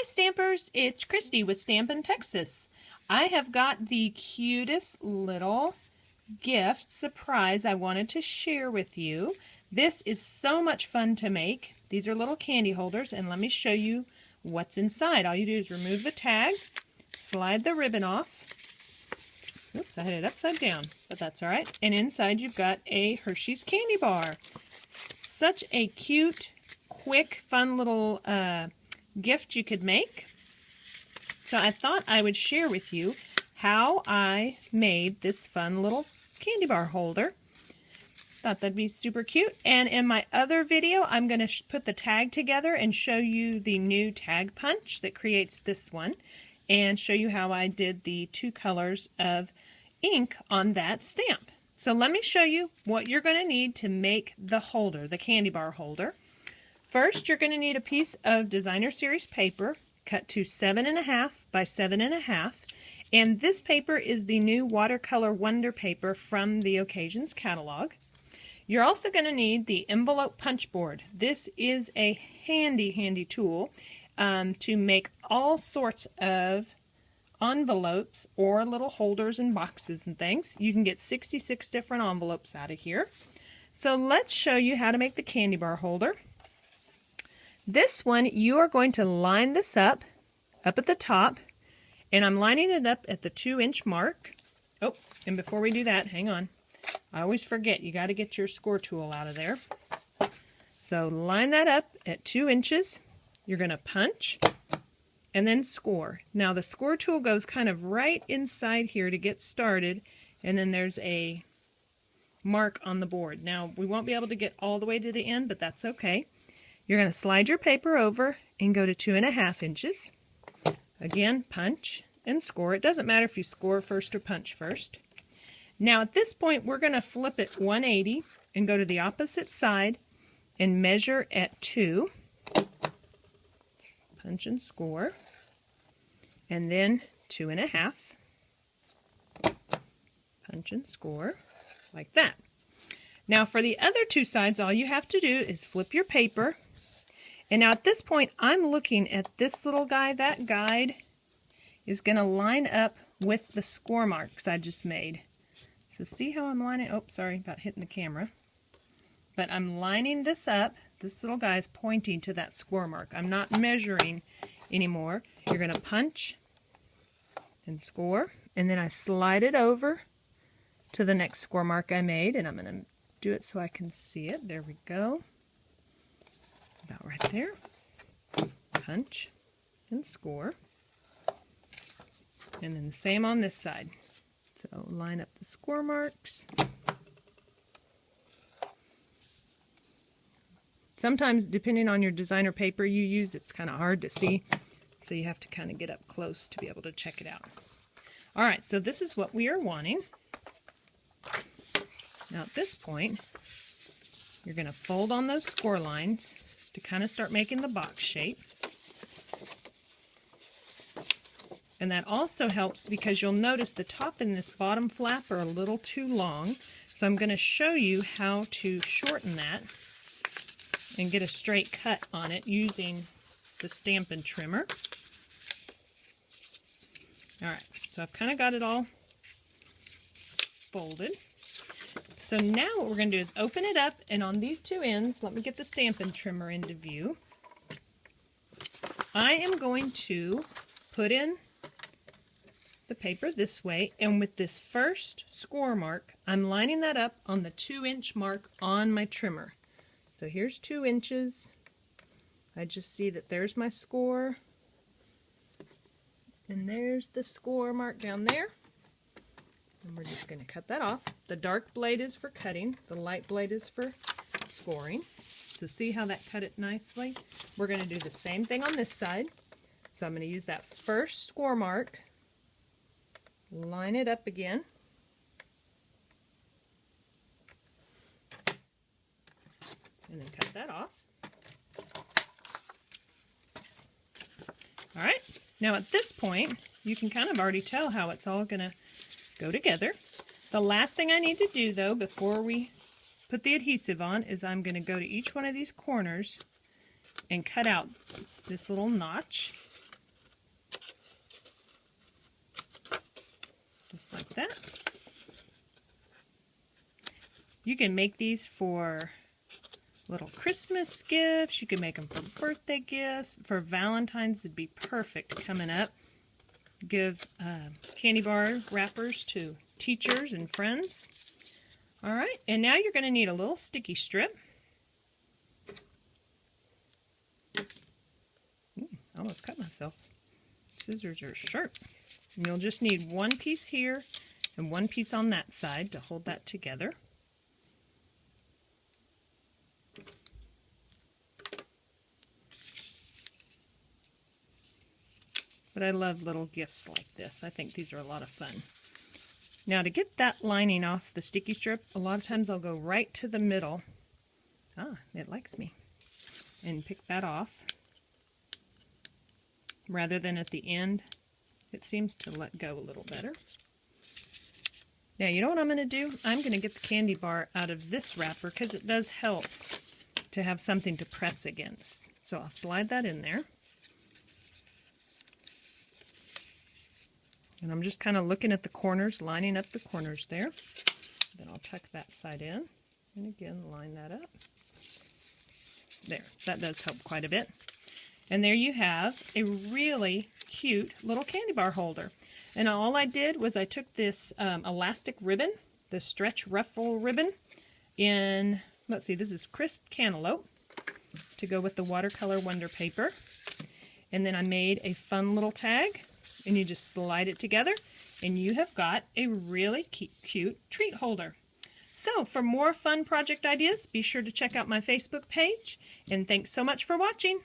Hi Stampers, it's Christy with Stampin' Texas. I have got the cutest little gift surprise I wanted to share with you. This is so much fun to make. These are little candy holders, and let me show you what's inside. All you do is remove the tag, slide the ribbon off. Oops, I had it upside down, but that's alright. And inside you've got a Hershey's candy bar. Such a cute, quick, fun little gift you could make. So I thought I would share with you how I made this fun little candy bar holder. Thought that'd be super cute. And in my other video, I'm going to put the tag together and show you the new tag punch that creates this one, and show you how I did the two colors of ink on that stamp. So let me show you what you're going to need to make the holder, the candy bar holder. First, you're going to need a piece of designer series paper cut to 7.5 by 7.5, and this paper is the new watercolor wonder paper from the Occasions catalog. You're also going to need the envelope punch board. This is a handy tool to make all sorts of envelopes or little holders and boxes and things. You can get 66 different envelopes out of here. So let's show you how to make the candy bar holder. This one, you are going to line this up at the top, and I'm lining it up at the 2-inch mark. Oh, and before we do that, hang on. I always forget, you got to get your score tool out of there. So line that up at 2 inches. You're going to punch and then score. Now the score tool goes kind of right inside here to get started, and then there's a mark on the board. Now we won't be able to get all the way to the end, but that's okay. You're going to slide your paper over and go to 2.5 inches. Again, punch and score. It doesn't matter if you score first or punch first. Now at this point, we're going to flip it 180 and go to the opposite side and measure at 2. Punch and score. And then 2.5. Punch and score. Like that. Now for the other two sides, all you have to do is flip your paper. And now at this point, I'm looking at this little guy. That guide is going to line up with the score marks I just made. So see how I'm lining? Oh, sorry about hitting the camera. But I'm lining this up. This little guy is pointing to that score mark. I'm not measuring anymore. You're going to punch and score. And then I slide it over to the next score mark I made. And I'm going to do it so I can see it. There we go. About right there. Punch and score. And then the same on this side. So line up the score marks. Sometimes, depending on your designer paper you use, it's kind of hard to see. So you have to kind of get up close to be able to check it out. Alright, so this is what we are wanting. Now at this point, you're going to fold on those score lines to kind of start making the box shape. And that also helps because you'll notice the top and this bottom flap are a little too long. So I'm going to show you how to shorten that and get a straight cut on it using the Stampin' Trimmer. Alright, so I've kind of got it all folded. So now what we're going to do is open it up, and on these two ends, let me get the Stampin' Trimmer into view. I am going to put in the paper this way, and with this first score mark, I'm lining that up on the 2-inch mark on my trimmer. So here's 2 inches. I just see that there's my score, and there's the score mark down there. And we're just going to cut that off. The dark blade is for cutting. The light blade is for scoring. So see how that cut it nicely? We're going to do the same thing on this side. So I'm going to use that first score mark, line it up again, and then cut that off. Alright, now at this point, you can kind of already tell how it's all going to go together. The last thing I need to do though before we put the adhesive on is I'm going to go to each one of these corners and cut out this little notch like that. You can make these for little Christmas gifts. You can make them for birthday gifts. For Valentine's, it'd be perfect coming up. Give candy bar wrappers to teachers and friends. All right, and now you're going to need a little sticky strip. Ooh, I almost cut myself. Scissors are sharp. And you'll just need one piece here and one piece on that side to hold that together. But I love little gifts like this. I think these are a lot of fun. Now to get that lining off the sticky strip, a lot of times I'll go right to the middle. Ah, it likes me. And pick that off. Rather than at the end, it seems to let go a little better. Now you know what I'm going to do? I'm going to get the candy bar out of this wrapper because it does help to have something to press against. So I'll slide that in there. And I'm just kind of looking at the corners, lining up the corners there. Then I'll tuck that side in. And again, line that up. There, that does help quite a bit. And there you have a really cute little candy bar holder. And all I did was I took this elastic ribbon, the stretch ruffle ribbon, in, let's see, this is crisp cantaloupe to go with the watercolor wonder paper. And then I made a fun little tag. And you just slide it together, and you have got a really cute treat holder. So, for more fun project ideas, be sure to check out my Facebook page, and thanks so much for watching.